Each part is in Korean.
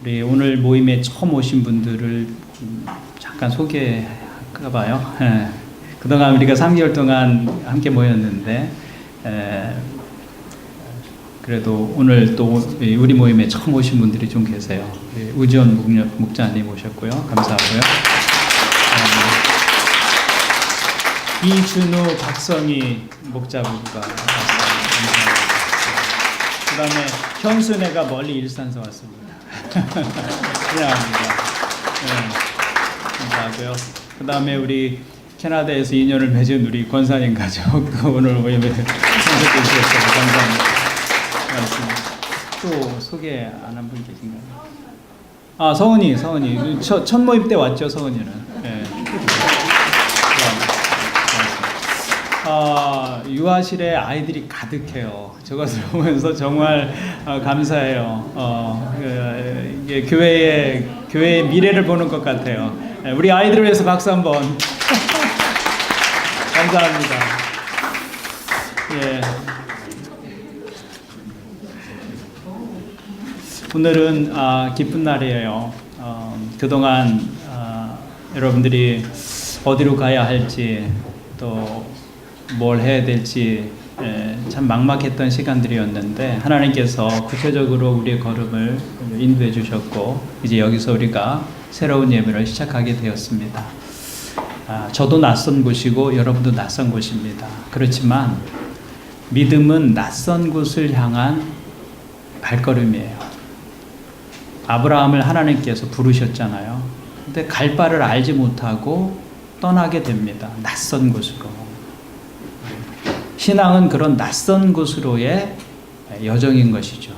우리 오늘 모임에 처음 오신 분들을 잠깐 소개할까 봐요. 그동안 우리가 3개월 동안 함께 모였는데 그래도 오늘 또 우리 모임에 처음 오신 분들이 좀 계세요. 우지원 목자님 오셨고요. 감사하고요. 이준우, 박성희 목자 부부가 왔습니다. 그 다음에 현순애가 멀리 일산서 왔습니다. 환영합니다. 감사하고요. 그 다음에 우리 캐나다에서 인연을 맺은 우리 권사님 가족도 오늘 모임에 참석해 주셔서 감사합니다. 고맙습니다. 또 소개 안 한 분 계신가요? 서은이 첫 모임 때 왔죠, 서은이는. 네. 유아실에 아이들이 가득해요. 저것을 보면서 정말 감사해요. 이게 교회의 미래를 보는 것 같아요. 우리 아이들을 위해서 박수 한번. 감사합니다. 예. 오늘은 기쁜 날이에요. 그동안 여러분들이 어디로 가야 할지 또 뭘 해야 될지 참 막막했던 시간들이었는데 하나님께서 구체적으로 우리의 걸음을 인도해 주셨고 이제 여기서 우리가 새로운 예배를 시작하게 되었습니다. 저도 낯선 곳이고 여러분도 낯선 곳입니다. 그렇지만 믿음은 낯선 곳을 향한 발걸음이에요. 아브라함을 하나님께서 부르셨잖아요. 근데 갈 바를 알지 못하고 떠나게 됩니다. 낯선 곳으로. 신앙은 그런 낯선 곳으로의 여정인 것이죠.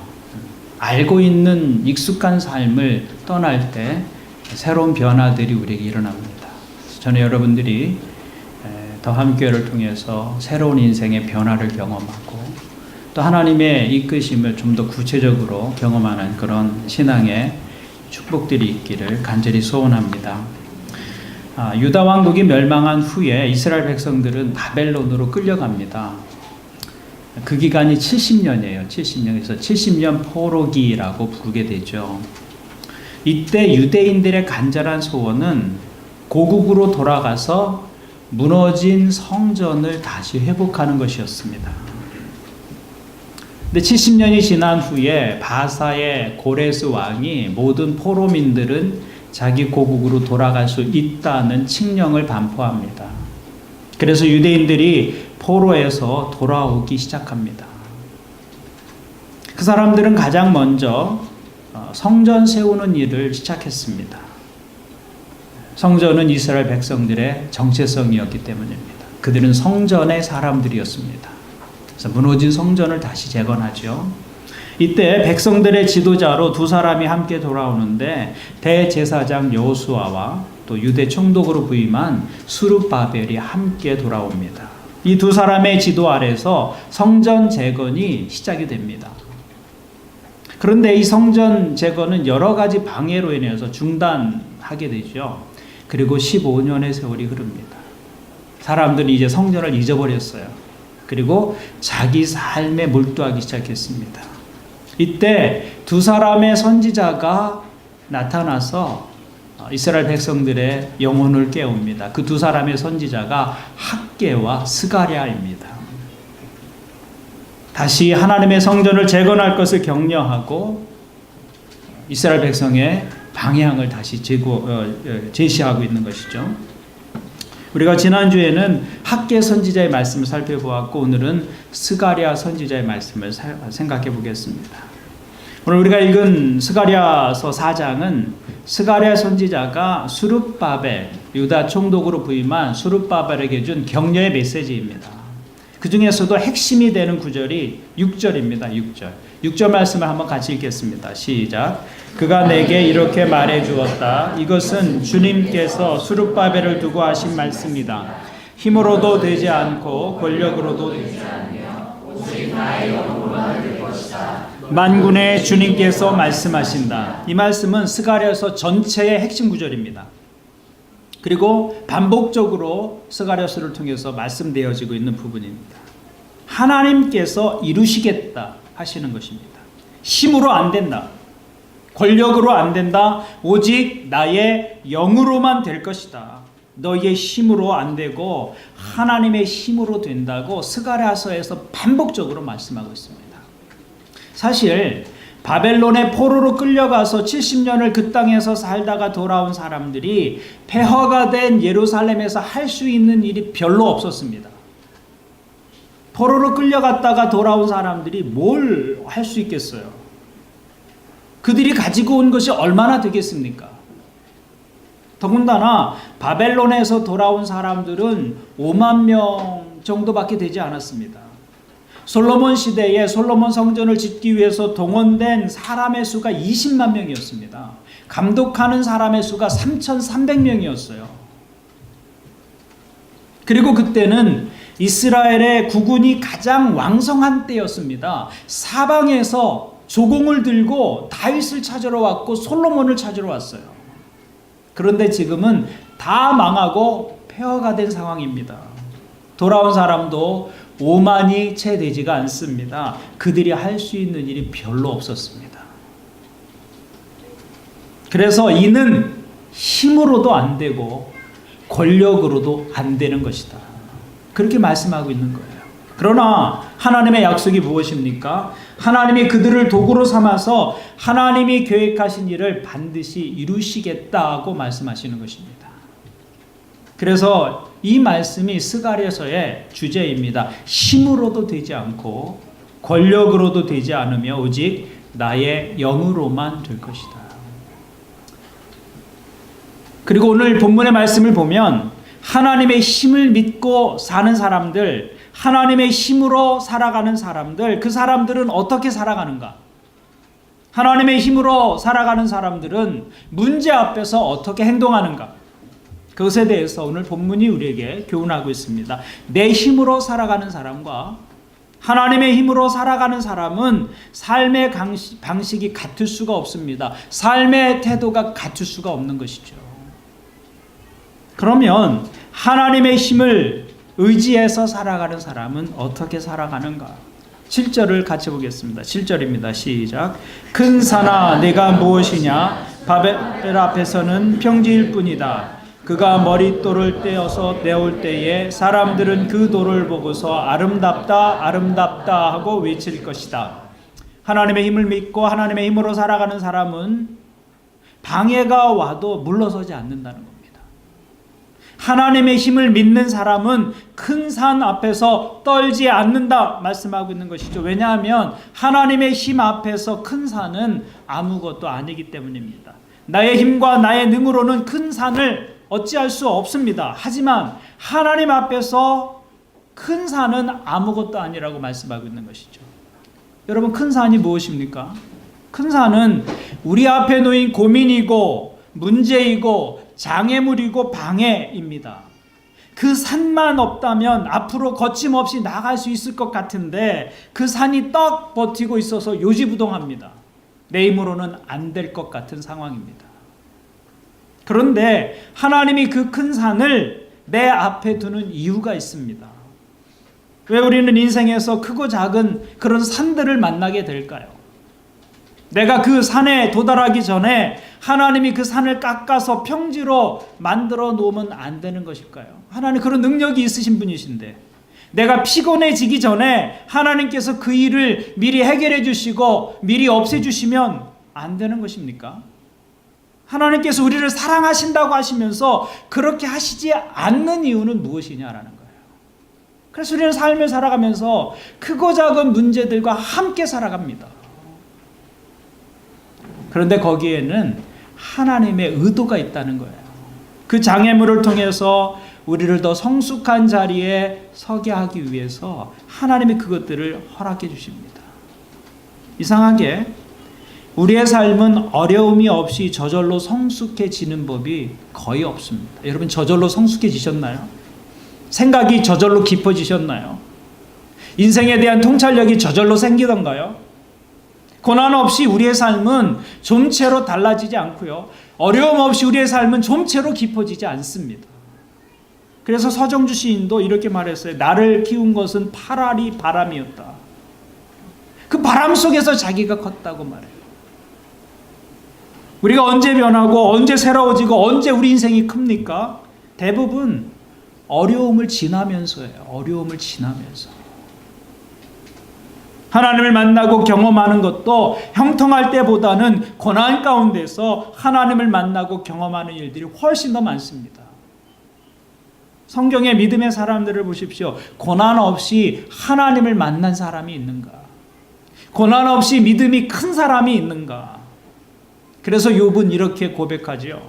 알고 있는 익숙한 삶을 떠날 때 새로운 변화들이 우리에게 일어납니다. 저는 여러분들이 더 함교회를 통해서 새로운 인생의 변화를 경험하고 또 하나님의 이끄심을 좀 더 구체적으로 경험하는 그런 신앙의 축복들이 있기를 간절히 소원합니다. 유다 왕국이 멸망한 후에 이스라엘 백성들은 바벨론으로 끌려갑니다. 그 기간이 70년이에요. 70년에서 70년 포로기라고 부르게 되죠. 이때 유대인들의 간절한 소원은 고국으로 돌아가서 무너진 성전을 다시 회복하는 것이었습니다. 근데 70년이 지난 후에 바사의 고레스 왕이 모든 포로민들은 자기 고국으로 돌아갈 수 있다는 칙령을 반포합니다. 그래서 유대인들이 포로에서 돌아오기 시작합니다. 그 사람들은 가장 먼저 성전 세우는 일을 시작했습니다. 성전은 이스라엘 백성들의 정체성이었기 때문입니다. 그들은 성전의 사람들이었습니다. 그래서 무너진 성전을 다시 재건하죠. 이때 백성들의 지도자로 두 사람이 함께 돌아오는데 대제사장 여호수아와 또 유대 총독으로 부임한 스룹바벨이 함께 돌아옵니다. 이 두 사람의 지도 아래서 성전 재건이 시작이 됩니다. 그런데 이 성전 재건은 여러 가지 방해로 인해서 중단하게 되죠. 그리고 15년의 세월이 흐릅니다. 사람들이 이제 성전을 잊어버렸어요. 그리고 자기 삶에 몰두하기 시작했습니다. 이때 두 사람의 선지자가 나타나서 이스라엘 백성들의 영혼을 깨웁니다. 그 두 사람의 선지자가 학개와 스가랴입니다. 다시 하나님의 성전을 재건할 것을 격려하고 이스라엘 백성의 방향을 다시 제시하고 있는 것이죠. 우리가 지난주에는 학개 선지자의 말씀을 살펴보았고 오늘은 스가랴 선지자의 말씀을 생각해 보겠습니다. 오늘 우리가 읽은 스가랴서 4장은 스가랴 선지자가 스룹바벨, 유다 총독으로 부임한 스룹바벨에게 준 격려의 메시지입니다. 그 중에서도 핵심이 되는 구절이 6절입니다. 6절 말씀을 한번 같이 읽겠습니다. 시작. 그가 내게 이렇게 말해 주었다. 이것은 주님께서 스룹바벨을 두고 하신 말씀이다. 힘으로도 되지 않고 권력으로도 되지 않으며 오직 나의 영으로만 될 것이다. 만군의 주님께서 말씀하신다. 이 말씀은 스가랴서 전체의 핵심 구절입니다. 그리고 반복적으로 스가랴서를 통해서 말씀되어지고 있는 부분입니다. 하나님께서 이루시겠다 하시는 것입니다. 힘으로 안 된다. 권력으로 안 된다. 오직 나의 영으로만 될 것이다. 너희의 힘으로 안 되고 하나님의 힘으로 된다고 스가랴서에서 반복적으로 말씀하고 있습니다. 사실 바벨론의 포로로 끌려가서 70년을 그 땅에서 살다가 돌아온 사람들이 폐허가 된 예루살렘에서 할 수 있는 일이 별로 없었습니다. 포로로 끌려갔다가 돌아온 사람들이 뭘 할 수 있겠어요? 그들이 가지고 온 것이 얼마나 되겠습니까? 더군다나 바벨론에서 돌아온 사람들은 5만 명 정도밖에 되지 않았습니다. 솔로몬 시대에 솔로몬 성전을 짓기 위해서 동원된 사람의 수가 20만 명이었습니다. 감독하는 사람의 수가 3,300명이었어요. 그리고 그때는 이스라엘의 국군이 가장 왕성한 때였습니다. 사방에서 조공을 들고 다윗을 찾으러 왔고 솔로몬을 찾으러 왔어요. 그런데 지금은 다 망하고 폐허가 된 상황입니다. 돌아온 사람도 5만이 채 되지가 않습니다. 그들이 할 수 있는 일이 별로 없었습니다. 그래서 이는 힘으로도 안 되고 권력으로도 안 되는 것이다. 그렇게 말씀하고 있는 거예요. 그러나 하나님의 약속이 무엇입니까? 하나님이 그들을 도구로 삼아서 하나님이 계획하신 일을 반드시 이루시겠다고 말씀하시는 것입니다. 그래서 이 말씀이 스가랴서의 주제입니다. 힘으로도 되지 않고 권력으로도 되지 않으며 오직 나의 영으로만 될 것이다. 그리고 오늘 본문의 말씀을 보면 하나님의 힘을 믿고 사는 사람들, 하나님의 힘으로 살아가는 사람들, 그 사람들은 어떻게 살아가는가? 하나님의 힘으로 살아가는 사람들은 문제 앞에서 어떻게 행동하는가? 그것에 대해서 오늘 본문이 우리에게 교훈하고 있습니다. 내 힘으로 살아가는 사람과 하나님의 힘으로 살아가는 사람은 삶의 방식이 같을 수가 없습니다. 삶의 태도가 같을 수가 없는 것이죠. 그러면 하나님의 힘을 의지해서 살아가는 사람은 어떻게 살아가는가? 7절을 같이 보겠습니다. 7절입니다. 시작. 큰 산아 내가 무엇이냐? 바벨 앞에서는 평지일 뿐이다. 그가 머릿돌을 떼어서 내올 때에 사람들은 그 돌을 보고서 아름답다 아름답다 하고 외칠 것이다. 하나님의 힘을 믿고 하나님의 힘으로 살아가는 사람은 방해가 와도 물러서지 않는다는 겁니다. 하나님의 힘을 믿는 사람은 큰 산 앞에서 떨지 않는다 말씀하고 있는 것이죠. 왜냐하면 하나님의 힘 앞에서 큰 산은 아무것도 아니기 때문입니다. 나의 힘과 나의 능으로는 큰 산을 어찌할 수 없습니다. 하지만 하나님 앞에서 큰 산은 아무것도 아니라고 말씀하고 있는 것이죠. 여러분, 큰 산이 무엇입니까? 큰 산은 우리 앞에 놓인 고민이고 문제이고 장애물이고 방해입니다. 그 산만 없다면 앞으로 거침없이 나갈 수 있을 것 같은데 그 산이 떡 버티고 있어서 요지부동합니다. 내 힘으로는 안 될 것 같은 상황입니다. 그런데 하나님이 그 큰 산을 내 앞에 두는 이유가 있습니다. 왜 우리는 인생에서 크고 작은 그런 산들을 만나게 될까요? 내가 그 산에 도달하기 전에 하나님이 그 산을 깎아서 평지로 만들어 놓으면 안 되는 것일까요? 하나님 그런 능력이 있으신 분이신데 내가 피곤해지기 전에 하나님께서 그 일을 미리 해결해 주시고 미리 없애 주시면 안 되는 것입니까? 하나님께서 우리를 사랑하신다고 하시면서 그렇게 하시지 않는 이유는 무엇이냐라는 거예요. 그래서 우리는 삶을 살아가면서 크고 작은 문제들과 함께 살아갑니다. 그런데 거기에는 하나님의 의도가 있다는 거예요. 그 장애물을 통해서 우리를 더 성숙한 자리에 서게 하기 위해서 하나님이 그것들을 허락해 주십니다. 이상하게 우리의 삶은 어려움이 없이 저절로 성숙해지는 법이 거의 없습니다. 여러분, 저절로 성숙해지셨나요? 생각이 저절로 깊어지셨나요? 인생에 대한 통찰력이 저절로 생기던가요? 고난 없이 우리의 삶은 좀채로 달라지지 않고요. 어려움 없이 우리의 삶은 좀채로 깊어지지 않습니다. 그래서 서정주 시인도 이렇게 말했어요. 나를 키운 것은 파라리 바람이었다. 그 바람 속에서 자기가 컸다고 말해요. 우리가 언제 변하고 언제 새로워지고 언제 우리 인생이 큽니까? 대부분 어려움을 지나면서예요. 어려움을 지나면서. 하나님을 만나고 경험하는 것도 형통할 때보다는 고난 가운데서 하나님을 만나고 경험하는 일들이 훨씬 더 많습니다. 성경의 믿음의 사람들을 보십시오. 고난 없이 하나님을 만난 사람이 있는가? 고난 없이 믿음이 큰 사람이 있는가? 그래서 욥은 이렇게 고백하지요.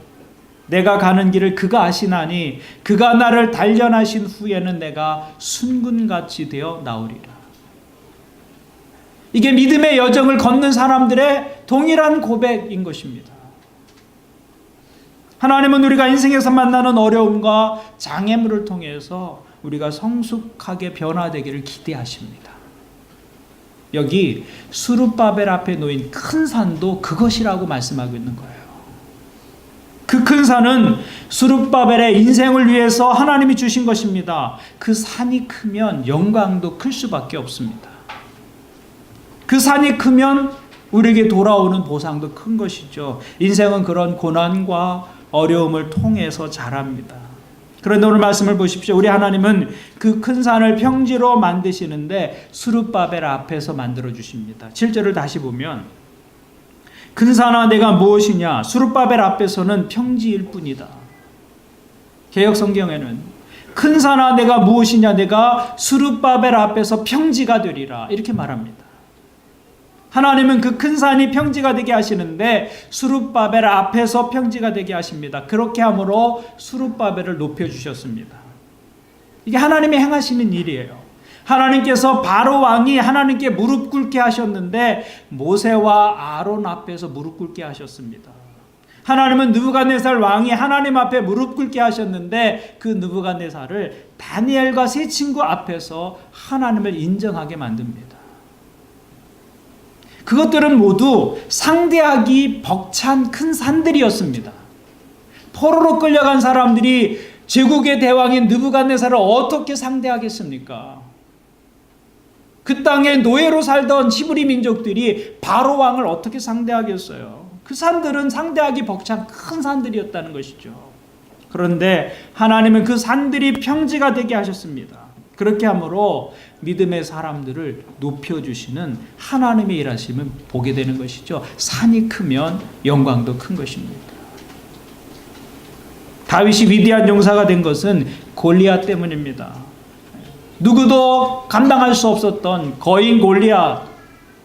내가 가는 길을 그가 아시나니 그가 나를 단련하신 후에는 내가 순금같이 되어 나오리라. 이게 믿음의 여정을 걷는 사람들의 동일한 고백인 것입니다. 하나님은 우리가 인생에서 만나는 어려움과 장애물을 통해서 우리가 성숙하게 변화되기를 기대하십니다. 여기 수룹바벨 앞에 놓인 큰 산도 그것이라고 말씀하고 있는 거예요. 그 큰 산은 수룹바벨의 인생을 위해서 하나님이 주신 것입니다. 그 산이 크면 영광도 클 수밖에 없습니다. 그 산이 크면 우리에게 돌아오는 보상도 큰 것이죠. 인생은 그런 고난과 어려움을 통해서 자랍니다. 그런데 오늘 말씀을 보십시오. 우리 하나님은 그 큰 산을 평지로 만드시는데 수룹바벨 앞에서 만들어 주십니다. 7절을 다시 보면 큰 산아 내가 무엇이냐? 수룹바벨 앞에서는 평지일 뿐이다. 개역 성경에는 큰 산아 내가 무엇이냐? 내가 수룹바벨 앞에서 평지가 되리라 이렇게 말합니다. 하나님은 그 큰 산이 평지가 되게 하시는데 수룹바벨 앞에서 평지가 되게 하십니다. 그렇게 함으로 수룹바벨을 높여주셨습니다. 이게 하나님이 행하시는 일이에요. 하나님께서 바로 왕이 하나님께 무릎 꿇게 하셨는데 모세와 아론 앞에서 무릎 꿇게 하셨습니다. 하나님은 느부갓네살 왕이 하나님 앞에 무릎 꿇게 하셨는데 그 느부갓네살을 다니엘과 세 친구 앞에서 하나님을 인정하게 만듭니다. 그것들은 모두 상대하기 벅찬 큰 산들이었습니다. 포로로 끌려간 사람들이 제국의 대왕인 느부갓네살을 어떻게 상대하겠습니까? 그 땅에 노예로 살던 히브리 민족들이 바로 왕을 어떻게 상대하겠어요? 그 산들은 상대하기 벅찬 큰 산들이었다는 것이죠. 그런데 하나님은 그 산들이 평지가 되게 하셨습니다. 그렇게 함으로 믿음의 사람들을 높여주시는 하나님의 일하심을 보게 되는 것이죠. 산이 크면 영광도 큰 것입니다. 다윗이 위대한 용사가 된 것은 골리앗 때문입니다. 누구도 감당할 수 없었던 거인 골리앗,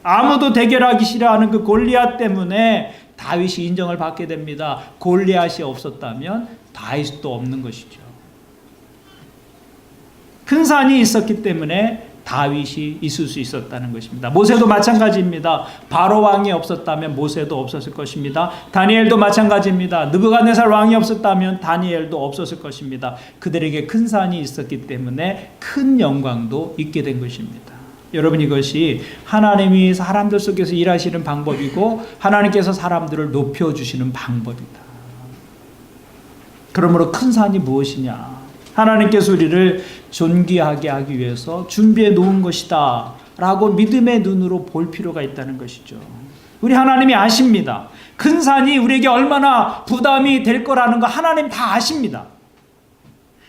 아무도 대결하기 싫어하는 그 골리앗 때문에 다윗이 인정을 받게 됩니다. 골리앗이 없었다면 다윗도 없는 것이죠. 큰 산이 있었기 때문에 다윗이 있을 수 있었다는 것입니다. 모세도 마찬가지입니다. 바로 왕이 없었다면 모세도 없었을 것입니다. 다니엘도 마찬가지입니다. 느부갓네살 왕이 없었다면 다니엘도 없었을 것입니다. 그들에게 큰 산이 있었기 때문에 큰 영광도 있게 된 것입니다. 여러분, 이것이 하나님이 사람들 속에서 일하시는 방법이고 하나님께서 사람들을 높여주시는 방법이다. 그러므로 큰 산이 무엇이냐? 하나님께서 우리를 존귀하게 하기 위해서 준비해 놓은 것이다 라고 믿음의 눈으로 볼 필요가 있다는 것이죠. 우리 하나님이 아십니다. 큰 산이 우리에게 얼마나 부담이 될 거라는 거 하나님 다 아십니다.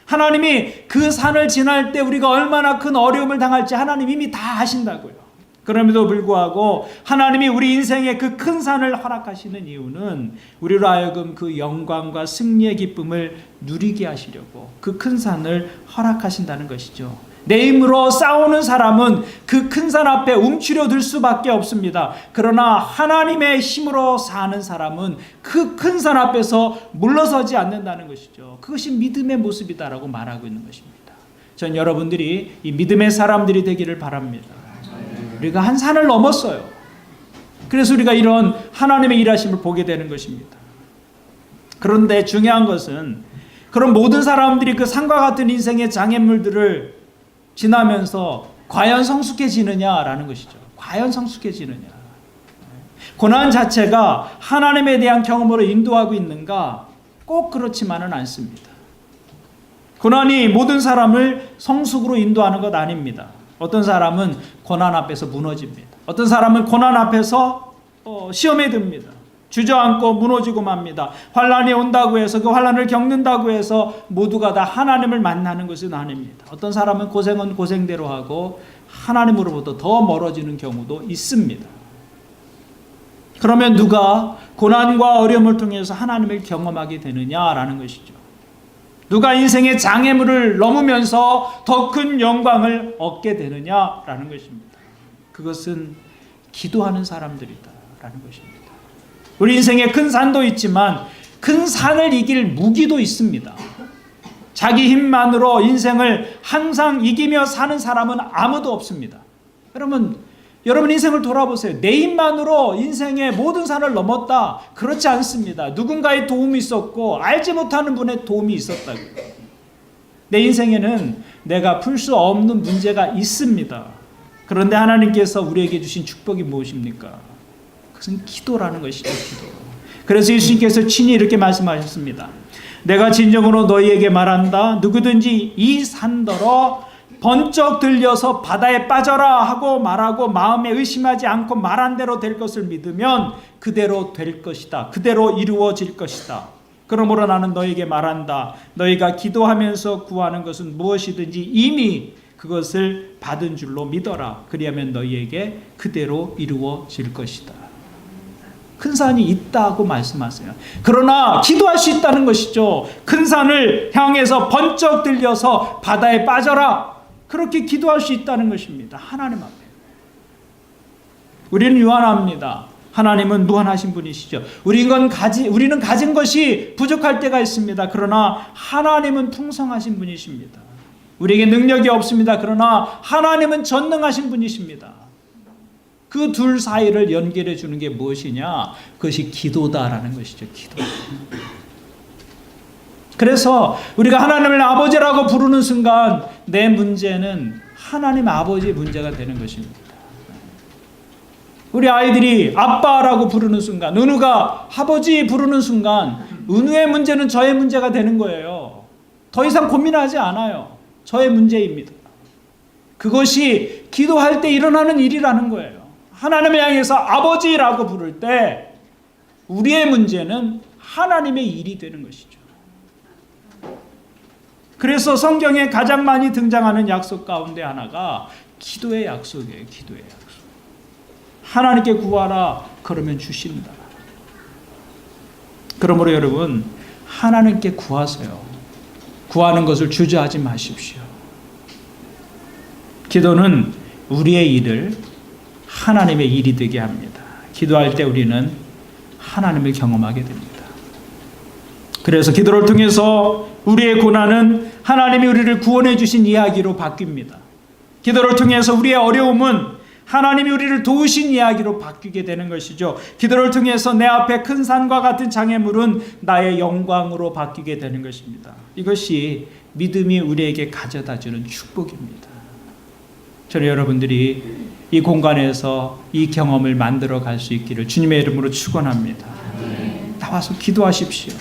하나님이 그 산을 지날 때 우리가 얼마나 큰 어려움을 당할지 하나님 이미 다 아신다고요. 그럼에도 불구하고 하나님이 우리 인생에 그 큰 산을 허락하시는 이유는 우리로 하여금 그 영광과 승리의 기쁨을 누리게 하시려고 그 큰 산을 허락하신다는 것이죠. 내 힘으로 싸우는 사람은 그 큰 산 앞에 움츠려들 수밖에 없습니다. 그러나 하나님의 힘으로 사는 사람은 그 큰 산 앞에서 물러서지 않는다는 것이죠. 그것이 믿음의 모습이다라고 말하고 있는 것입니다. 전 여러분들이 이 믿음의 사람들이 되기를 바랍니다. 우리가 한 산을 넘었어요. 그래서 우리가 이런 하나님의 일하심을 보게 되는 것입니다. 그런데 중요한 것은 그런 모든 사람들이 그 산과 같은 인생의 장애물들을 지나면서 과연 성숙해지느냐라는 것이죠. 과연 성숙해지느냐. 고난 자체가 하나님에 대한 경험으로 인도하고 있는가? 꼭 그렇지만은 않습니다. 고난이 모든 사람을 성숙으로 인도하는 것 아닙니다. 어떤 사람은 고난 앞에서 무너집니다. 어떤 사람은 고난 앞에서 시험에 듭니다. 주저앉고 무너지고 맙니다. 환란이 온다고 해서 그 환란을 겪는다고 해서 모두가 다 하나님을 만나는 것은 아닙니다. 어떤 사람은 고생은 고생대로 하고 하나님으로부터 더 멀어지는 경우도 있습니다. 그러면 누가 고난과 어려움을 통해서 하나님을 경험하게 되느냐라는 것이죠. 누가 인생의 장애물을 넘으면서 더 큰 영광을 얻게 되느냐라는 것입니다. 그것은 기도하는 사람들이다라는 것입니다. 우리 인생에 큰 산도 있지만 큰 산을 이길 무기도 있습니다. 자기 힘만으로 인생을 항상 이기며 사는 사람은 아무도 없습니다. 여러분 인생을 돌아보세요. 내 힘만으로 인생의 모든 산을 넘었다. 그렇지 않습니다. 누군가의 도움이 있었고 알지 못하는 분의 도움이 있었다고요. 내 인생에는 내가 풀 수 없는 문제가 있습니다. 그런데 하나님께서 우리에게 주신 축복이 무엇입니까? 그것은 기도라는 것이죠. 기도. 그래서 예수님께서 친히 이렇게 말씀하셨습니다. 내가 진정으로 너희에게 말한다. 누구든지 이 산더러 번쩍 들려서 바다에 빠져라 하고 말하고 마음에 의심하지 않고 말한 대로 될 것을 믿으면 그대로 될 것이다. 그대로 이루어질 것이다. 그러므로 나는 너희에게 말한다. 너희가 기도하면서 구하는 것은 무엇이든지 이미 그것을 받은 줄로 믿어라. 그리하면 너희에게 그대로 이루어질 것이다. 큰 산이 있다고 말씀하세요. 그러나 기도할 수 있다는 것이죠. 큰 산을 향해서 번쩍 들려서 바다에 빠져라. 그렇게 기도할 수 있다는 것입니다. 하나님 앞에. 우리는 유한합니다. 하나님은 무한하신 분이시죠. 우리는 가진 것이 부족할 때가 있습니다. 그러나 하나님은 풍성하신 분이십니다. 우리에게 능력이 없습니다. 그러나 하나님은 전능하신 분이십니다. 그 둘 사이를 연결해 주는 게 무엇이냐? 그것이 기도다라는 것이죠. 기도. 그래서 우리가 하나님을 아버지라고 부르는 순간 내 문제는 하나님 아버지의 문제가 되는 것입니다. 우리 아이들이 아빠라고 부르는 순간, 은우가 아버지 부르는 순간 은우의 문제는 저의 문제가 되는 거예요. 더 이상 고민하지 않아요. 저의 문제입니다. 그것이 기도할 때 일어나는 일이라는 거예요. 하나님을 향해서 아버지라고 부를 때 우리의 문제는 하나님의 일이 되는 것이죠. 그래서 성경에 가장 많이 등장하는 약속 가운데 하나가 기도의 약속이에요. 기도의 약속. 하나님께 구하라. 그러면 주신다. 그러므로 여러분 하나님께 구하세요. 구하는 것을 주저하지 마십시오. 기도는 우리의 일을 하나님의 일이 되게 합니다. 기도할 때 우리는 하나님을 경험하게 됩니다. 그래서 기도를 통해서 우리의 고난은 하나님이 우리를 구원해 주신 이야기로 바뀝니다. 기도를 통해서 우리의 어려움은 하나님이 우리를 도우신 이야기로 바뀌게 되는 것이죠. 기도를 통해서 내 앞에 큰 산과 같은 장애물은 나의 영광으로 바뀌게 되는 것입니다. 이것이 믿음이 우리에게 가져다주는 축복입니다. 저는 여러분들이 이 공간에서 이 경험을 만들어 갈 수 있기를 주님의 이름으로 축원합니다. 나와서 기도하십시오.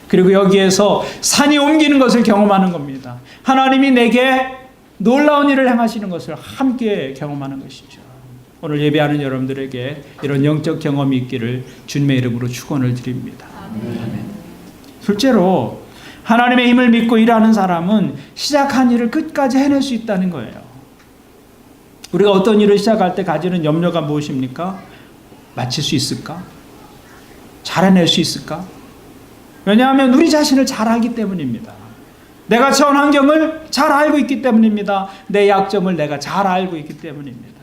그리고 여기에서 산이 옮기는 것을 경험하는 겁니다. 하나님이 내게 놀라운 일을 행하시는 것을 함께 경험하는 것이죠. 오늘 예배하는 여러분들에게 이런 영적 경험이 있기를 주님의 이름으로 축원을 드립니다. 아멘. 실제로 하나님의 힘을 믿고 일하는 사람은 시작한 일을 끝까지 해낼 수 있다는 거예요. 우리가 어떤 일을 시작할 때 가지는 염려가 무엇입니까? 마칠 수 있을까? 잘 해낼 수 있을까? 왜냐하면 우리 자신을 잘 알기 때문입니다. 내가 처한 환경을 잘 알고 있기 때문입니다. 내 약점을 내가 잘 알고 있기 때문입니다.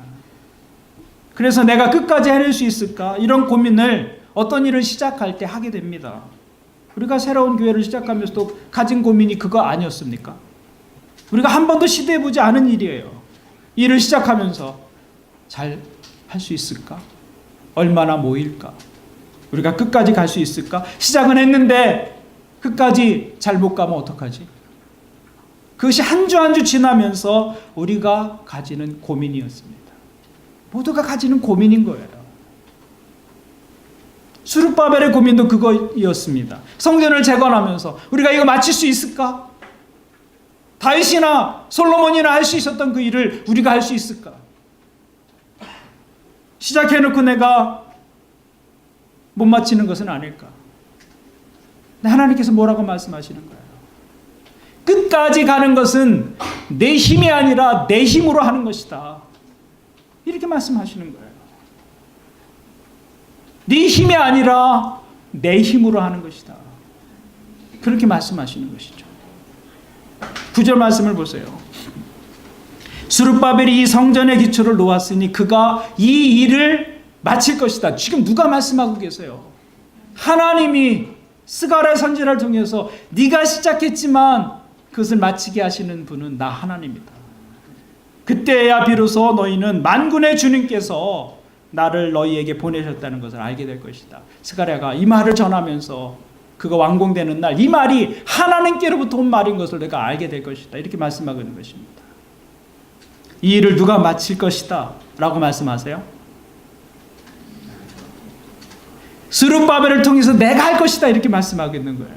그래서 내가 끝까지 해낼 수 있을까? 이런 고민을 어떤 일을 시작할 때 하게 됩니다. 우리가 새로운 교회를 시작하면서도 가진 고민이 그거 아니었습니까? 우리가 한 번도 시도해보지 않은 일이에요. 일을 시작하면서 잘 할 수 있을까? 얼마나 모일까? 우리가 끝까지 갈 수 있을까? 시작은 했는데 끝까지 잘 못 가면 어떡하지? 그것이 한 주 한 주 지나면서 우리가 가지는 고민이었습니다. 모두가 가지는 고민인 거예요. 수룹바벨의 고민도 그거였습니다. 성전을 재건하면서 우리가 이거 마칠 수 있을까? 다윗이나 솔로몬이나 할 수 있었던 그 일을 우리가 할 수 있을까? 시작해놓고 내가 못 마치는 것은 아닐까? 하나님께서 뭐라고 말씀하시는 거예요? 끝까지 가는 것은 내 힘이 아니라 내 힘으로 하는 것이다. 이렇게 말씀하시는 거예요. 네 힘이 아니라 내 힘으로 하는 것이다. 그렇게 말씀하시는 것이죠. 9절 말씀을 보세요. 스룹바벨이 이 성전의 기초를 놓았으니 그가 이 일을 마칠 것이다. 지금 누가 말씀하고 계세요? 하나님이 스가랴 선지자를 통해서 네가 시작했지만 그것을 마치게 하시는 분은 나 하나님이다. 그때야 비로소 너희는 만군의 주님께서 나를 너희에게 보내셨다는 것을 알게 될 것이다. 스가랴가 이 말을 전하면서 그가 완공되는 날 이 말이 하나님께로부터 온 말인 것을 내가 알게 될 것이다. 이렇게 말씀하고 있는 것입니다. 이 일을 누가 마칠 것이다 라고 말씀하세요? 스룹바벨을 통해서 내가 할 것이다 이렇게 말씀하고 있는 거예요.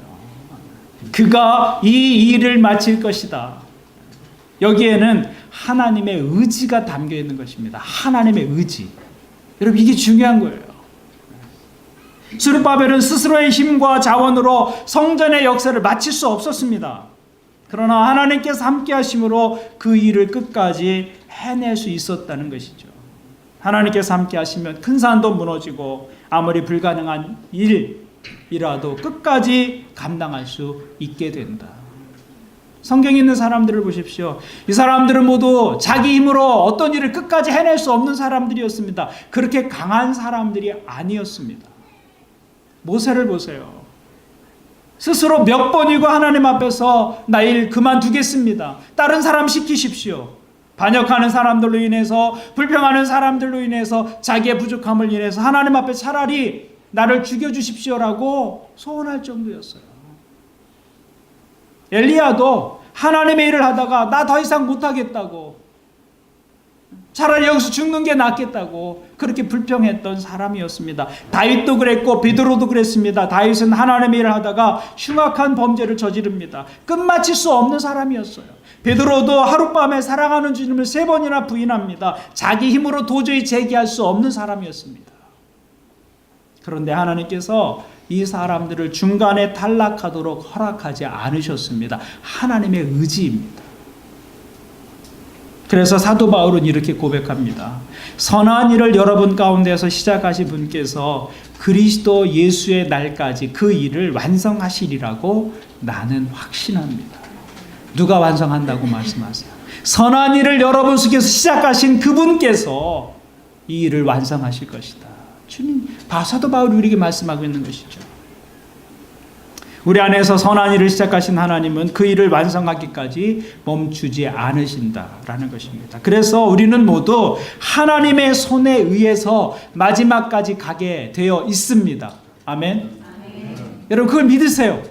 그가 이 일을 마칠 것이다. 여기에는 하나님의 의지가 담겨 있는 것입니다. 하나님의 의지. 여러분 이게 중요한 거예요. 스룹바벨은 스스로의 힘과 자원으로 성전의 역사를 마칠 수 없었습니다. 그러나 하나님께서 함께 하심으로 그 일을 끝까지 해낼 수 있었다는 것이죠. 하나님께서 함께 하시면 큰 산도 무너지고 아무리 불가능한 일이라도 끝까지 감당할 수 있게 된다. 성경에 있는 사람들을 보십시오. 이 사람들은 모두 자기 힘으로 어떤 일을 끝까지 해낼 수 없는 사람들이었습니다. 그렇게 강한 사람들이 아니었습니다. 모세를 보세요. 스스로 몇 번이고 하나님 앞에서 나 일 그만두겠습니다. 다른 사람 시키십시오. 반역하는 사람들로 인해서, 불평하는 사람들로 인해서, 자기의 부족함을 인해서 하나님 앞에 차라리 나를 죽여주십시오라고 소원할 정도였어요. 엘리야도 하나님의 일을 하다가 나 더 이상 못하겠다고, 차라리 여기서 죽는 게 낫겠다고 그렇게 불평했던 사람이었습니다. 다윗도 그랬고 베드로도 그랬습니다. 다윗은 하나님의 일을 하다가 흉악한 범죄를 저지릅니다. 끝마칠 수 없는 사람이었어요. 베드로도 하룻밤에 사랑하는 주님을 3번이나 부인합니다. 자기 힘으로 도저히 제기할 수 없는 사람이었습니다. 그런데 하나님께서 이 사람들을 중간에 탈락하도록 허락하지 않으셨습니다. 하나님의 의지입니다. 그래서 사도 바울은 이렇게 고백합니다. 선한 일을 여러분 가운데서 시작하신 분께서 그리스도 예수의 날까지 그 일을 완성하시리라고 나는 확신합니다. 누가 완성한다고 말씀하세요? 선한 일을 여러분 속에서 시작하신 그분께서 이 일을 완성하실 것이다. 주님, 사도 바울이 우리에게 말씀하고 있는 것이죠. 우리 안에서 선한 일을 시작하신 하나님은 그 일을 완성하기까지 멈추지 않으신다라는 것입니다. 그래서 우리는 모두 하나님의 손에 의해서 마지막까지 가게 되어 있습니다. 아멘. 여러분 그걸 믿으세요.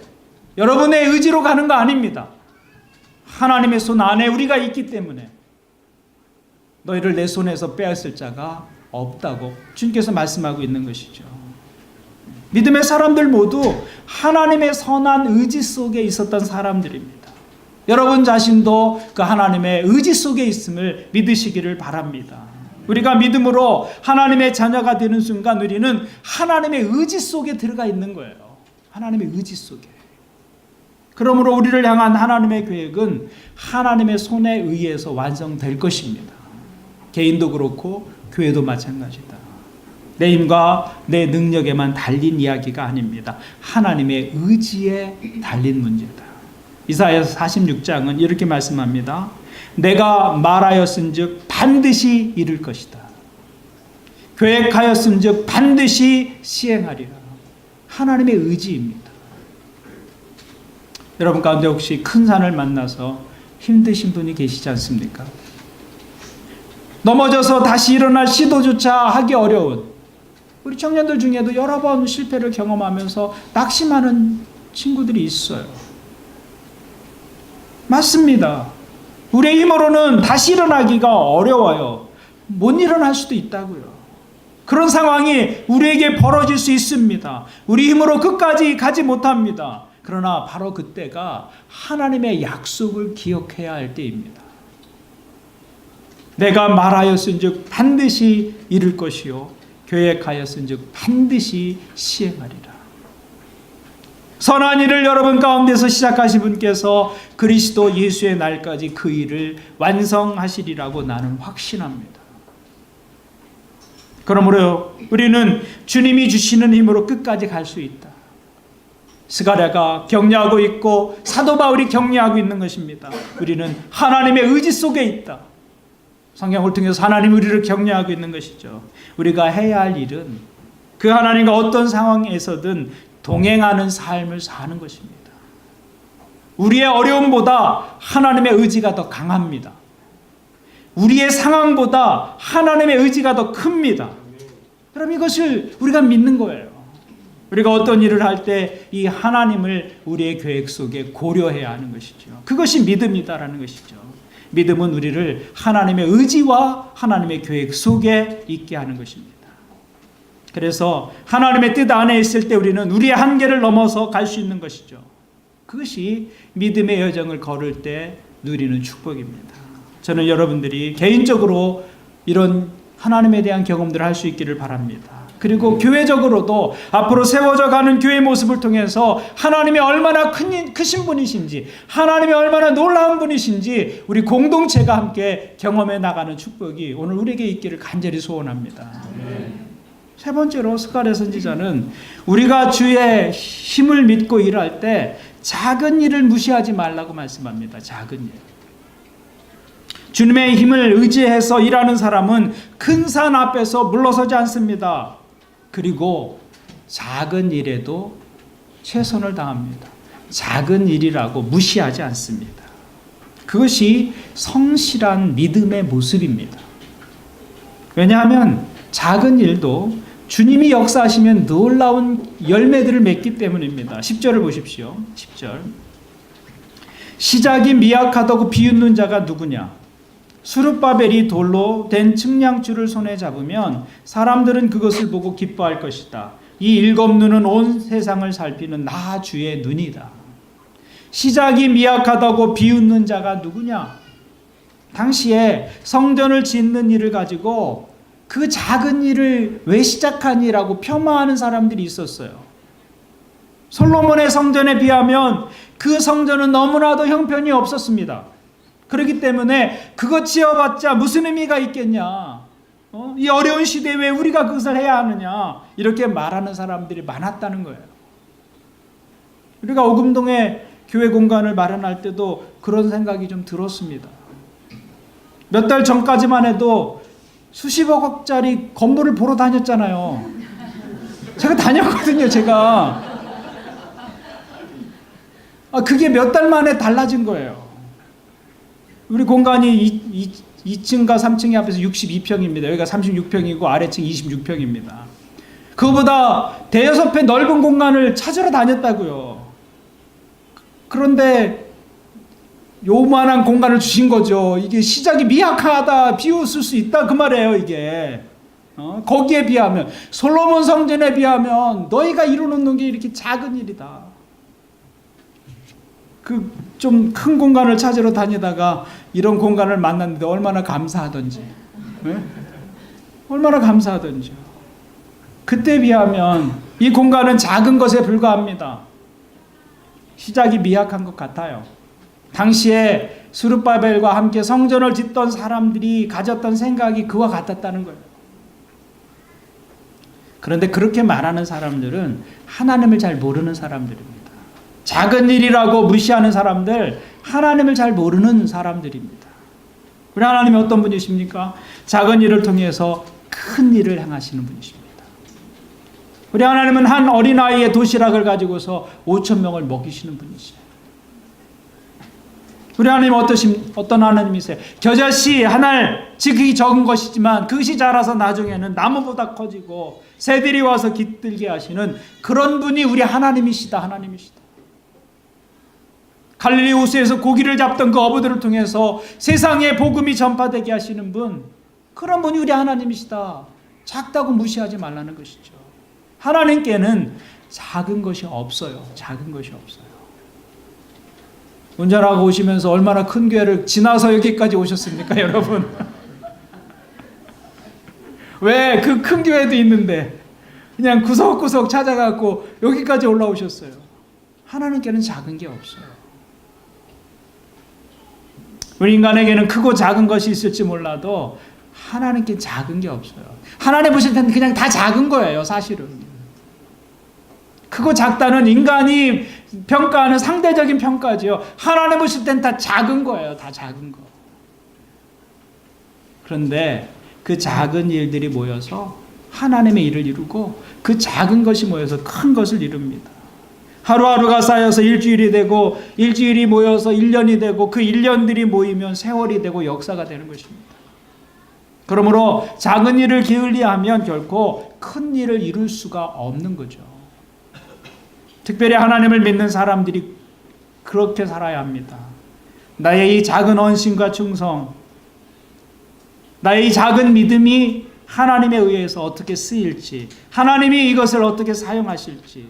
여러분의 의지로 가는 거 아닙니다. 하나님의 손 안에 우리가 있기 때문에 너희를 내 손에서 빼앗을 자가 없다고 주님께서 말씀하고 있는 것이죠. 믿음의 사람들 모두 하나님의 선한 의지 속에 있었던 사람들입니다. 여러분 자신도 그 하나님의 의지 속에 있음을 믿으시기를 바랍니다. 우리가 믿음으로 하나님의 자녀가 되는 순간 우리는 하나님의 의지 속에 들어가 있는 거예요. 하나님의 의지 속에. 그러므로 우리를 향한 하나님의 계획은 하나님의 손에 의해서 완성될 것입니다. 개인도 그렇고 교회도 마찬가지다. 내 힘과 내 능력에만 달린 이야기가 아닙니다. 하나님의 의지에 달린 문제다. 이사야서 46장은 이렇게 말씀합니다. 내가 말하였은즉 반드시 이룰 것이다. 계획하였은즉 반드시 시행하리라. 하나님의 의지입니다. 여러분 가운데 혹시 큰 산을 만나서 힘드신 분이 계시지 않습니까? 넘어져서 다시 일어날 시도조차 하기 어려운 우리 청년들 중에도 여러 번 실패를 경험하면서 낙심하는 친구들이 있어요. 맞습니다. 우리의 힘으로는 다시 일어나기가 어려워요. 못 일어날 수도 있다고요. 그런 상황이 우리에게 벌어질 수 있습니다. 우리 힘으로 끝까지 가지 못합니다. 그러나 바로 그때가 하나님의 약속을 기억해야 할 때입니다. 내가 말하였은즉 반드시 이룰 것이요 계획하였은즉 반드시 시행하리라. 선한 일을 여러분 가운데서 시작하신 분께서 그리스도 예수의 날까지 그 일을 완성하시리라고 나는 확신합니다. 그러므로 우리는 주님이 주시는 힘으로 끝까지 갈 수 있다. 스가랴가 격려하고 있고 사도 바울이 격려하고 있는 것입니다. 우리는 하나님의 의지 속에 있다. 성경을 통해서 하나님 우리를 격려하고 있는 것이죠. 우리가 해야 할 일은 그 하나님과 어떤 상황에서든 동행하는 삶을 사는 것입니다. 우리의 어려움보다 하나님의 의지가 더 강합니다. 우리의 상황보다 하나님의 의지가 더 큽니다. 그럼 이것을 우리가 믿는 거예요. 우리가 어떤 일을 할 때 이 하나님을 우리의 계획 속에 고려해야 하는 것이죠. 그것이 믿음이다라는 것이죠. 믿음은 우리를 하나님의 의지와 하나님의 계획 속에 있게 하는 것입니다. 그래서 하나님의 뜻 안에 있을 때 우리는 우리의 한계를 넘어서 갈 수 있는 것이죠. 그것이 믿음의 여정을 걸을 때 누리는 축복입니다. 저는 여러분들이 개인적으로 이런 하나님에 대한 경험들을 할 수 있기를 바랍니다. 그리고 교회적으로도 앞으로 세워져 가는 교회 모습을 통해서 하나님이 얼마나 크신 분이신지, 하나님이 얼마나 놀라운 분이신지 우리 공동체가 함께 경험해 나가는 축복이 오늘 우리에게 있기를 간절히 소원합니다. 세 번째로 스가랴 선지자는 우리가 주의 힘을 믿고 일할 때 작은 일을 무시하지 말라고 말씀합니다. 작은 일. 주님의 힘을 의지해서 일하는 사람은 큰 산 앞에서 물러서지 않습니다. 그리고 작은 일에도 최선을 다합니다. 작은 일이라고 무시하지 않습니다. 그것이 성실한 믿음의 모습입니다. 왜냐하면 작은 일도 주님이 역사하시면 놀라운 열매들을 맺기 때문입니다. 10절을 보십시오. 10절. 시작이 미약하다고 비웃는 자가 누구냐? 수룹바벨이 돌로 된 측량줄을 손에 잡으면 사람들은 그것을 보고 기뻐할 것이다. 이 일곱 눈은 온 세상을 살피는 나 주의 눈이다. 시작이 미약하다고 비웃는 자가 누구냐? 당시에 성전을 짓는 일을 가지고 그 작은 일을 왜 시작하니라고 폄하하는 사람들이 있었어요. 솔로몬의 성전에 비하면 그 성전은 너무나도 형편이 없었습니다. 그렇기 때문에 그것 지어봤자 무슨 의미가 있겠냐? 이 어려운 시대에 왜 우리가 그것을 해야 하느냐? 이렇게 말하는 사람들이 많았다는 거예요. 우리가 오금동에 교회 공간을 마련할 때도 그런 생각이 좀 들었습니다. 몇 달 전까지만 해도 수십억짜리 건물을 보러 다녔잖아요. 제가 다녔거든요, 제가. 그게 몇 달 만에 달라진 거예요. 우리 공간이 2층과 3층이 앞에서 62평입니다. 여기가 36평이고 아래층 26평입니다. 그거보다 대여섯 배 넓은 공간을 찾으러 다녔다고요. 그런데 요만한 공간을 주신 거죠. 이게 시작이 미약하다, 비웃을 수 있다 그 말이에요. 이게 거기에 비하면, 솔로몬 성전에 비하면 너희가 이루는 게 이렇게 작은 일이다. 그 좀 큰 공간을 찾으러 다니다가 이런 공간을 만났는데 얼마나 감사하던지, 네? 얼마나 감사하던지요. 그때 비하면 이 공간은 작은 것에 불과합니다. 시작이 미약한 것 같아요. 당시에 스룹바벨과 함께 성전을 짓던 사람들이 가졌던 생각이 그와 같았다는 거예요. 그런데 그렇게 말하는 사람들은 하나님을 잘 모르는 사람들입니다. 작은 일이라고 무시하는 사람들, 하나님을 잘 모르는 사람들입니다. 우리 하나님이 어떤 분이십니까? 작은 일을 통해서 큰 일을 행하시는 분이십니다. 우리 하나님은 한 어린아이의 도시락을 가지고서 5,000명을 먹이시는 분이시죠. 우리 하나님 어떤 하나님이세요? 겨자씨 한 알 지극히 적은 것이지만 그것이 자라서 나중에는 나무보다 커지고 새들이 와서 깃들게 하시는 그런 분이 우리 하나님이시다. 갈릴리 호수에서 고기를 잡던 그 어부들을 통해서 세상에 복음이 전파되게 하시는 분, 그런 분이 우리 하나님이시다. 작다고 무시하지 말라는 것이죠. 하나님께는 작은 것이 없어요. 작은 것이 없어요. 운전하고 오시면서 얼마나 큰 교회를 지나서 여기까지 오셨습니까, 여러분? 왜 그 큰 교회도 있는데 그냥 구석구석 찾아갖고 여기까지 올라오셨어요? 하나님께는 작은 게 없어요. 우리 인간에게는 크고 작은 것이 있을지 몰라도 하나님께 작은 게 없어요. 하나님 보실 때는 그냥 다 작은 거예요, 사실은. 크고 작다는 인간이 평가하는 상대적인 평가지요. 하나님 보실 때는 다 작은 거예요, 다 작은 거. 그런데 그 작은 일들이 모여서 하나님의 일을 이루고 그 작은 것이 모여서 큰 것을 이룹니다. 하루하루가 쌓여서 일주일이 되고 일주일이 모여서 1년이 되고 그 1년들이 모이면 세월이 되고 역사가 되는 것입니다. 그러므로 작은 일을 게을리하면 결코 큰 일을 이룰 수가 없는 거죠. 특별히 하나님을 믿는 사람들이 그렇게 살아야 합니다. 나의 이 작은 헌신과 충성, 나의 이 작은 믿음이 하나님에 의해서 어떻게 쓰일지, 하나님이 이것을 어떻게 사용하실지,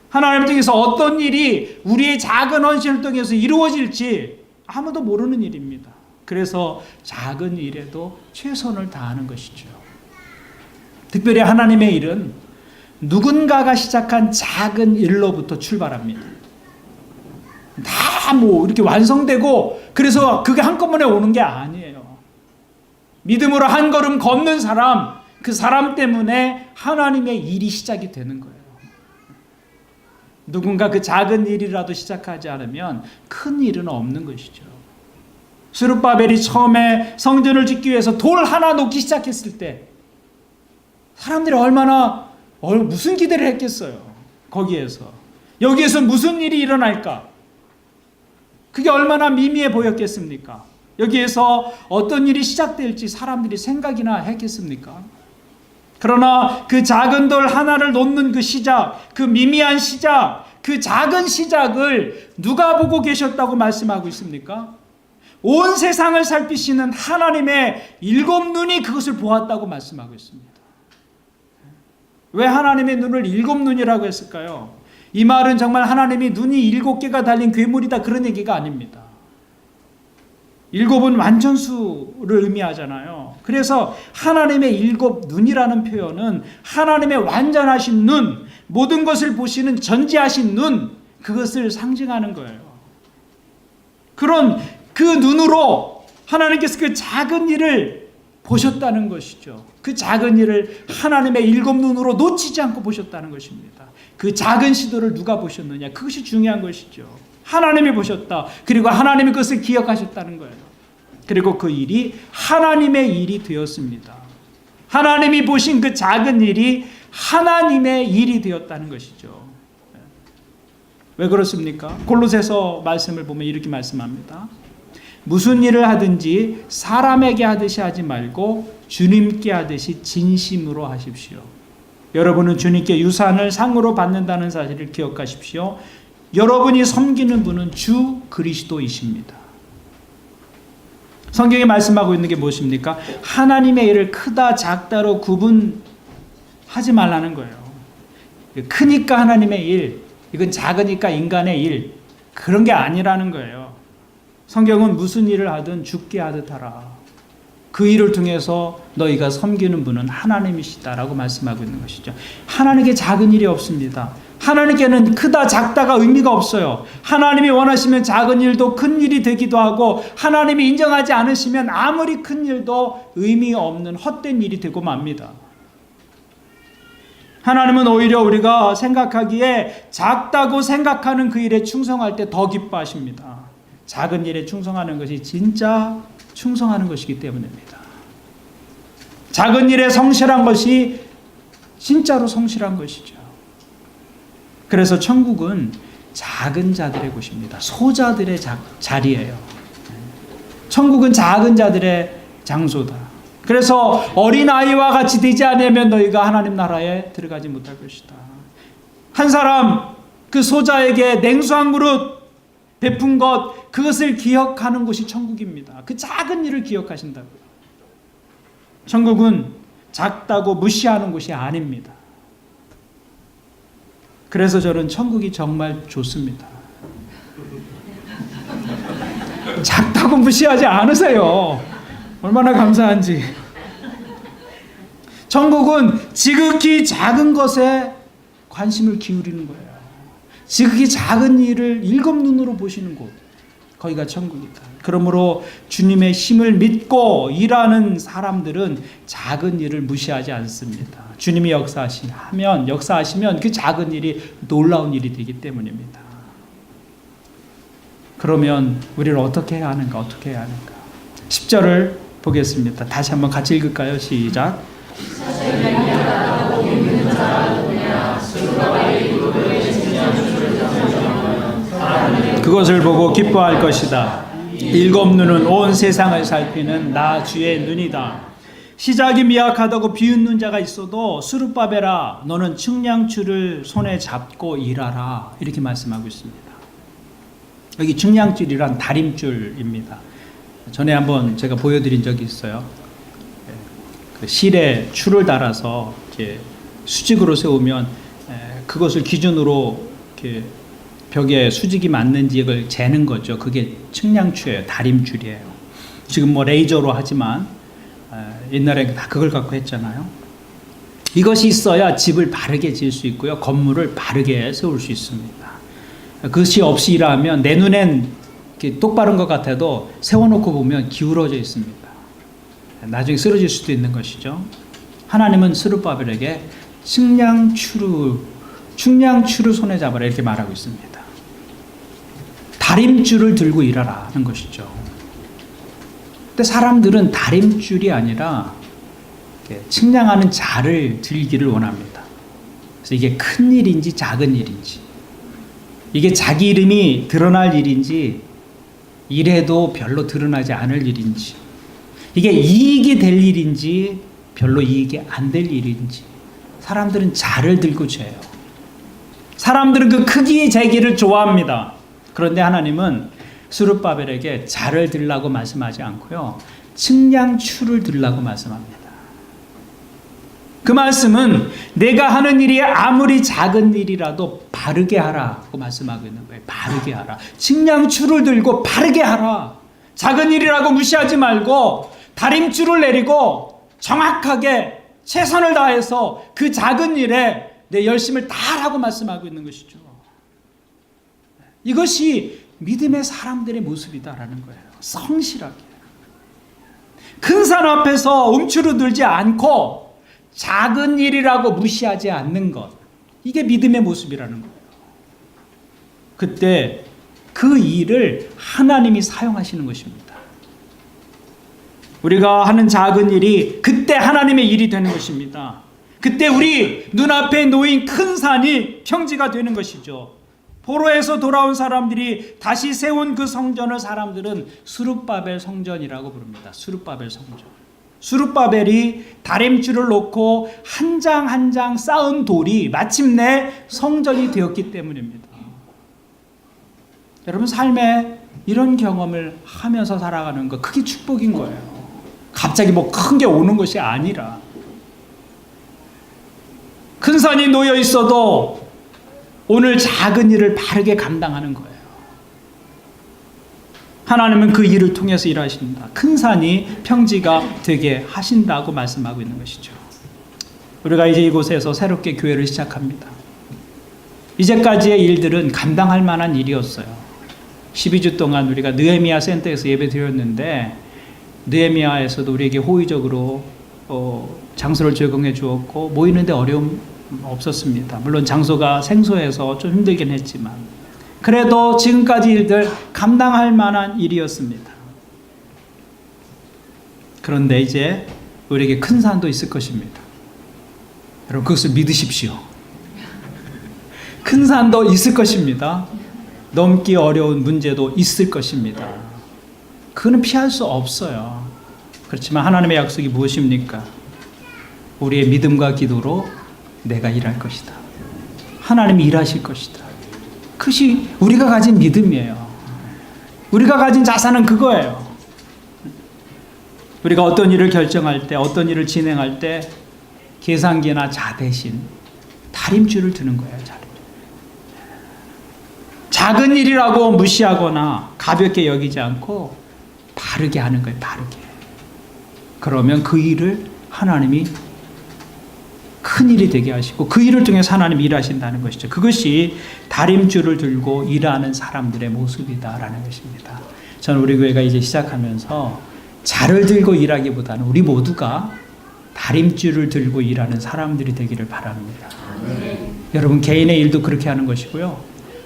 하나님 통해서 어떤 일이 우리의 작은 헌신을 통해서 이루어질지 아무도 모르는 일입니다. 그래서 작은 일에도 최선을 다하는 것이죠. 특별히 하나님의 일은 누군가가 시작한 작은 일로부터 출발합니다. 다 뭐 이렇게 완성되고 그래서 그게 한꺼번에 오는 게 아니에요. 믿음으로 한 걸음 걷는 사람, 그 사람 때문에 하나님의 일이 시작이 되는 거예요. 누군가 그 작은 일이라도 시작하지 않으면 큰 일은 없는 것이죠. 스룹바벨이 처음에 성전을 짓기 위해서 돌 하나 놓기 시작했을 때 사람들이 얼마나 무슨 기대를 했겠어요. 거기에서 여기에서 무슨 일이 일어날까? 그게 얼마나 미미해 보였겠습니까? 여기에서 어떤 일이 시작될지 사람들이 생각이나 했겠습니까? 그러나 그 작은 돌 하나를 놓는 그 시작, 그 미미한 시작, 그 작은 시작을 누가 보고 계셨다고 말씀하고 있습니까? 온 세상을 살피시는 하나님의 7눈이 그것을 보았다고 말씀하고 있습니다. 왜 하나님의 눈을 7눈이라고 했을까요? 이 말은 정말 하나님이 눈이 7개가 달린 괴물이다 그런 얘기가 아닙니다. 7은 완전수를 의미하잖아요. 그래서 하나님의 7눈이라는 표현은 하나님의 완전하신 눈, 모든 것을 보시는 전지하신 눈, 그것을 상징하는 거예요. 그런 그 눈으로 하나님께서 그 작은 일을 보셨다는 것이죠. 그 작은 일을 하나님의 7눈으로 놓치지 않고 보셨다는 것입니다. 그 작은 시도를 누가 보셨느냐, 그것이 중요한 것이죠. 하나님이 보셨다. 그리고 하나님이 그것을 기억하셨다는 거예요. 그리고 그 일이 하나님의 일이 되었습니다. 하나님이 보신 그 작은 일이 하나님의 일이 되었다는 것이죠. 왜 그렇습니까? 골로새서 말씀을 보면 이렇게 말씀합니다. 무슨 일을 하든지 사람에게 하듯이 하지 말고 주님께 하듯이 진심으로 하십시오. 여러분은 주님께 유산을 상으로 받는다는 사실을 기억하십시오. 여러분이 섬기는 분은 주 그리스도이십니다. 성경이 말씀하고 있는 게 무엇입니까? 하나님의 일을 크다 작다로 구분하지 말라는 거예요. 크니까 하나님의 일, 이건 작으니까 인간의 일, 그런 게 아니라는 거예요. 성경은 무슨 일을 하든 주께 하듯 하라. 그 일을 통해서 너희가 섬기는 분은 하나님이시다라고 말씀하고 있는 것이죠. 하나님께 작은 일이 없습니다. 하나님께는 크다 작다가 의미가 없어요. 하나님이 원하시면 작은 일도 큰 일이 되기도 하고 하나님이 인정하지 않으시면 아무리 큰 일도 의미 없는 헛된 일이 되고 맙니다. 하나님은 오히려 우리가 생각하기에 작다고 생각하는 그 일에 충성할 때 더 기뻐하십니다. 작은 일에 충성하는 것이 진짜 충성하는 것이기 때문입니다. 작은 일에 성실한 것이 진짜로 성실한 것이죠. 그래서 천국은 작은 자들의 곳입니다. 소자들의 자리예요. 천국은 작은 자들의 장소다. 그래서 어린아이와 같이 되지 않으면 너희가 하나님 나라에 들어가지 못할 것이다. 한 사람 그 소자에게 냉수 한 그릇 베푼 것, 그것을 기억하는 곳이 천국입니다. 그 작은 일을 기억하신다고요. 천국은 작다고 무시하는 곳이 아닙니다. 그래서 저는 천국이 정말 좋습니다. 작다고 무시하지 않으세요. 얼마나 감사한지. 천국은 지극히 작은 것에 관심을 기울이는 거예요. 지극히 작은 일을 일곱 눈으로 보시는 곳, 거기가 천국이다. 그러므로 주님의 힘을 믿고 일하는 사람들은 작은 일을 무시하지 않습니다. 주님이 역사하시면 그 작은 일이 놀라운 일이 되기 때문입니다. 그러면 우리는 어떻게 해야 하는가? 10절을 보겠습니다. 다시 한번 같이 읽을까요? 시작. 그것을 보고 기뻐할 것이다. 일곱 눈은 온 세상을 살피는 나 주의 눈이다. 시작이 미약하다고 비웃는 자가 있어도 스룹바벨아 너는 측량줄을 손에 잡고 일하라, 이렇게 말씀하고 있습니다. 여기 측량줄이란 다림줄입니다. 전에 한번 제가 보여드린 적이 있어요. 그 실에 줄을 달아서 이렇게 수직으로 세우면 그것을 기준으로 이렇게 벽에 수직이 맞는지 이걸 재는 거죠. 그게 측량줄이에요. 다림줄이에요. 지금 뭐 레이저로 하지만 옛날에 다 그걸 갖고 했잖아요. 이것이 있어야 집을 바르게 지을 수 있고요. 건물을 바르게 세울 수 있습니다. 그것이 없이 일하면 내 눈엔 똑바른 것 같아도 세워놓고 보면 기울어져 있습니다. 나중에 쓰러질 수도 있는 것이죠. 하나님은 스룹바벨에게 측량줄을 손에 잡아라, 이렇게 말하고 있습니다. 다림줄을 들고 일하라 하는 것이죠. 근데 사람들은 다림줄이 아니라 측량하는 자를 들기를 원합니다. 그래서 이게 큰 일인지 작은 일인지, 이게 자기 이름이 드러날 일인지 일해도 별로 드러나지 않을 일인지, 이게 이익이 될 일인지 별로 이익이 안 될 일인지, 사람들은 자를 들고 재요. 사람들은 그 크기의 재기를 좋아합니다. 그런데 하나님은 스룹바벨에게 자를 들라고 말씀하지 않고요, 측량줄을 들라고 말씀합니다. 그 말씀은 내가 하는 일이 아무리 작은 일이라도 바르게 하라고 말씀하고 있는 거예요. 바르게 하라. 측량줄을 들고 바르게 하라. 작은 일이라고 무시하지 말고 다림줄을 내리고 정확하게 최선을 다해서 그 작은 일에 내 열심을 다하라고 말씀하고 있는 것이죠. 이것이 믿음의 사람들의 모습이다라는 거예요. 성실하게. 큰 산 앞에서 움츠러들지 않고 작은 일이라고 무시하지 않는 것, 이게 믿음의 모습이라는 거예요. 그때 그 일을 하나님이 사용하시는 것입니다. 우리가 하는 작은 일이 그때 하나님의 일이 되는 것입니다. 그때 우리 눈앞에 놓인 큰 산이 평지가 되는 것이죠. 포로에서 돌아온 사람들이 다시 세운 그 성전을 사람들은 스룹바벨 성전이라고 부릅니다. 스룹바벨 성전. 스룹바벨이 다림줄을 놓고 한 장 한 장 쌓은 돌이 마침내 성전이 되었기 때문입니다. 여러분, 삶에 이런 경험을 하면서 살아가는 거, 그게 축복인 거예요. 갑자기 뭐 큰 게 오는 것이 아니라, 큰 산이 놓여 있어도 오늘 작은 일을 바르게 감당하는 거예요. 하나님은 그 일을 통해서 일하신다. 큰 산이 평지가 되게 하신다고 말씀하고 있는 것이죠. 우리가 이제 이곳에서 새롭게 교회를 시작합니다. 이제까지의 일들은 감당할 만한 일이었어요. 12주 동안 우리가 느헤미야 센터에서 예배 드렸는데, 느헤미야에서도 우리에게 호의적으로 장소를 제공해 주었고 모이는데 어려움 없었습니다. 물론 장소가 생소해서 좀 힘들긴 했지만 그래도 지금까지 일들 감당할 만한 일이었습니다. 그런데 이제 우리에게 큰 산도 있을 것입니다. 여러분, 그것을 믿으십시오. 큰 산도 있을 것입니다. 넘기 어려운 문제도 있을 것입니다. 그거는 피할 수 없어요. 그렇지만 하나님의 약속이 무엇입니까? 우리의 믿음과 기도로 내가 일할 것이다. 하나님이 일하실 것이다. 그것이 우리가 가진 믿음이에요. 우리가 가진 자산은 그거예요. 우리가 어떤 일을 결정할 때, 어떤 일을 진행할 때 계산기나 자 대신 다림줄을 드는 거예요. 작은 일이라고 무시하거나 가볍게 여기지 않고 바르게 하는 거예요. 바르게. 그러면 그 일을 하나님이 큰 일이 되게 하시고 그 일을 통해서 하나님 일하신다는 것이죠. 그것이 다림줄을 들고 일하는 사람들의 모습이다라는 것입니다. 저는 우리 교회가 이제 시작하면서 자를 들고 일하기보다는 우리 모두가 다림줄을 들고 일하는 사람들이 되기를 바랍니다. 여러분 개인의 일도 그렇게 하는 것이고요.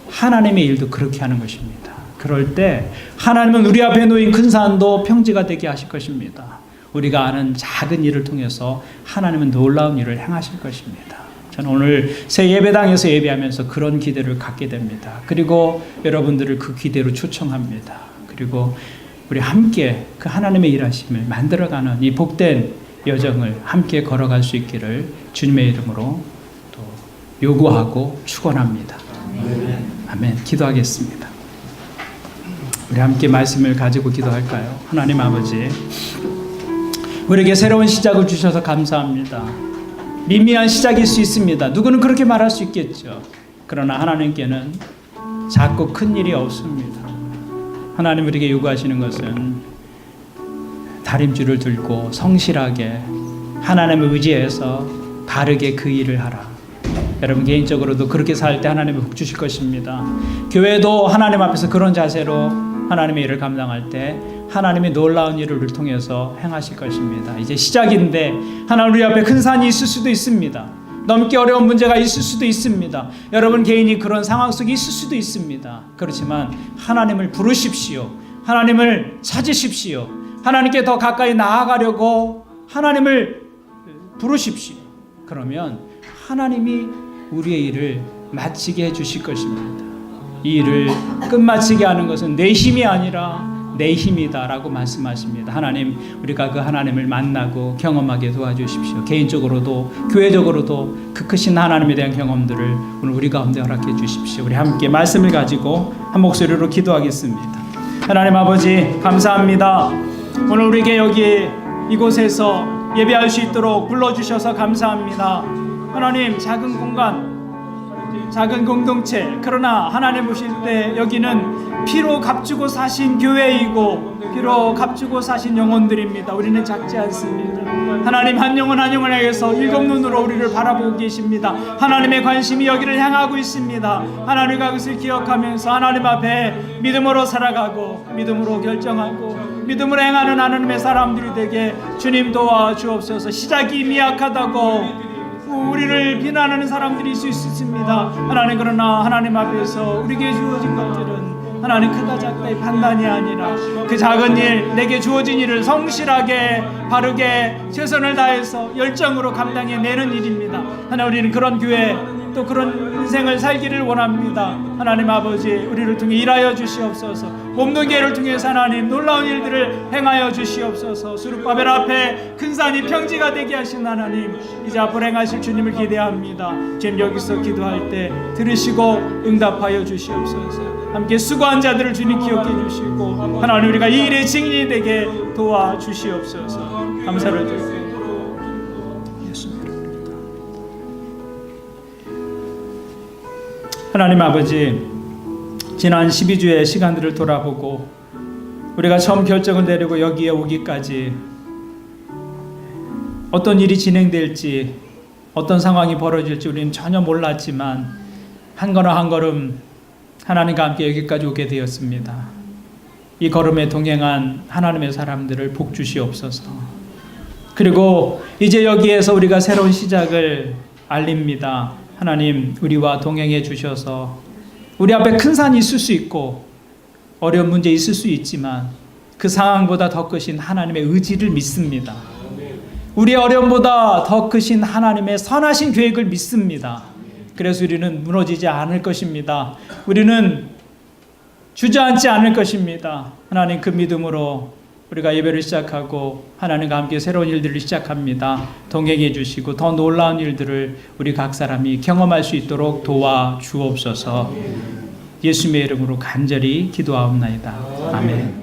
하나님의 일도 그렇게 하는 것입니다. 그럴 때 하나님은 우리 앞에 놓인 큰 산도 평지가 되게 하실 것입니다. 우리가 아는 작은 일을 통해서 하나님은 놀라운 일을 행하실 것입니다. 저는 오늘 새 예배당에서 예배하면서 그런 기대를 갖게 됩니다. 그리고 여러분들을 그 기대로 초청합니다. 그리고 우리 함께 그 하나님의 일하심을 만들어가는 이 복된 여정을 함께 걸어갈 수 있기를 주님의 이름으로 또 요구하고 축원합니다. 아멘. 기도하겠습니다. 우리 함께 말씀을 가지고 기도할까요? 하나님 아버지, 우리에게 새로운 시작을 주셔서 감사합니다. 미미한 시작일 수 있습니다. 누구는 그렇게 말할 수 있겠죠. 그러나 하나님께는 작고 큰 일이 없습니다. 하나님 우리에게 요구하시는 것은 다림줄을 들고 성실하게 하나님을 의지해서 바르게 그 일을 하라. 여러분 개인적으로도 그렇게 살 때 하나님이 복 주실 것입니다. 교회도 하나님 앞에서 그런 자세로 하나님의 일을 감당할 때 하나님의 놀라운 일을 우리를 통해서 행하실 것입니다. 이제 시작인데 하나님 우리 앞에 큰 산이 있을 수도 있습니다. 넘기 어려운 문제가 있을 수도 있습니다. 여러분 개인이 그런 상황 속에 있을 수도 있습니다. 그렇지만 하나님을 부르십시오. 하나님을 찾으십시오. 하나님께 더 가까이 나아가려고 하나님을 부르십시오. 그러면 하나님이 우리의 일을 마치게 해주실 것입니다. 이 일을 끝마치게 하는 것은 내 힘이 아니라 내 힘이다라고 말씀하십니다. 하나님, 우리가 그 하나님을 만나고 경험하게 도와주십시오. 개인적으로도 교회적으로도 그 크신 하나님에 대한 경험들을 오늘 우리 가운데 허락해 주십시오. 우리 함께 말씀을 가지고 한 목소리로 기도하겠습니다. 하나님 아버지 감사합니다. 오늘 우리에게 여기 이곳에서 예배할 수 있도록 불러주셔서 감사합니다. 하나님, 작은 공간, 작은 공동체, 그러나 하나님 오실 때 여기는 피로 값주고 사신 교회이고 피로 값주고 사신 영혼들입니다. 우리는 작지 않습니다. 하나님 한 영혼 한 영혼에 의해서 일곱 눈으로 우리를 바라보고 계십니다. 하나님의 관심이 여기를 향하고 있습니다. 하나님과 그것을 기억하면서 하나님 앞에 믿음으로 살아가고 믿음으로 결정하고 믿음으로 행하는 하나님의 사람들이 되게 주님 도와주옵소서. 시작이 미약하다고 우리를 비난하는 사람들이 있을 수 있습니다. 하나님, 그러나 하나님 앞에서 우리에게 주어진 것들은 하나님 크다 작다의 판단이 아니라 그 작은 일, 내게 주어진 일을 성실하게 바르게 최선을 다해서 열정으로 감당해내는 일입니다. 하나님, 우리는 그런 교회 또 그런 인생을 살기를 원합니다. 하나님 아버지, 우리를 통해 일하여 주시옵소서. 몸된 교회를 통해서 하나님 놀라운 일들을 행하여 주시옵소서. 수르바벨 앞에 큰 산이 평지가 되게 하신 하나님, 이제 앞으로 행하실 주님을 기대합니다. 지금 여기서 기도할 때 들으시고 응답하여 주시옵소서. 함께 수고한 자들을 주님 기억해 주시고 하나님, 우리가 이 일의 증인이 되게 도와주시옵소서. 감사를 드립니다. 하나님 아버지, 지난 12주의 시간들을 돌아보고 우리가 처음 결정을 내리고 여기에 오기까지 어떤 일이 진행될지 어떤 상황이 벌어질지 우리는 전혀 몰랐지만 한 걸음 한 걸음 하나님과 함께 여기까지 오게 되었습니다. 이 걸음에 동행한 하나님의 사람들을 복 주시옵소서. 그리고 이제 여기에서 우리가 새로운 시작을 알립니다. 하나님, 우리와 동행해 주셔서 우리 앞에 큰 산이 있을 수 있고 어려운 문제 있을 수 있지만 그 상황보다 더 크신 하나님의 의지를 믿습니다. 우리의 어려움보다 더 크신 하나님의 선하신 계획을 믿습니다. 그래서 우리는 무너지지 않을 것입니다. 우리는 주저앉지 않을 것입니다. 하나님, 그 믿음으로 우리가 예배를 시작하고 하나님과 함께 새로운 일들을 시작합니다. 동행해 주시고 더 놀라운 일들을 우리 각 사람이 경험할 수 있도록 도와주옵소서. 예수님의 이름으로 간절히 기도하옵나이다. 아멘.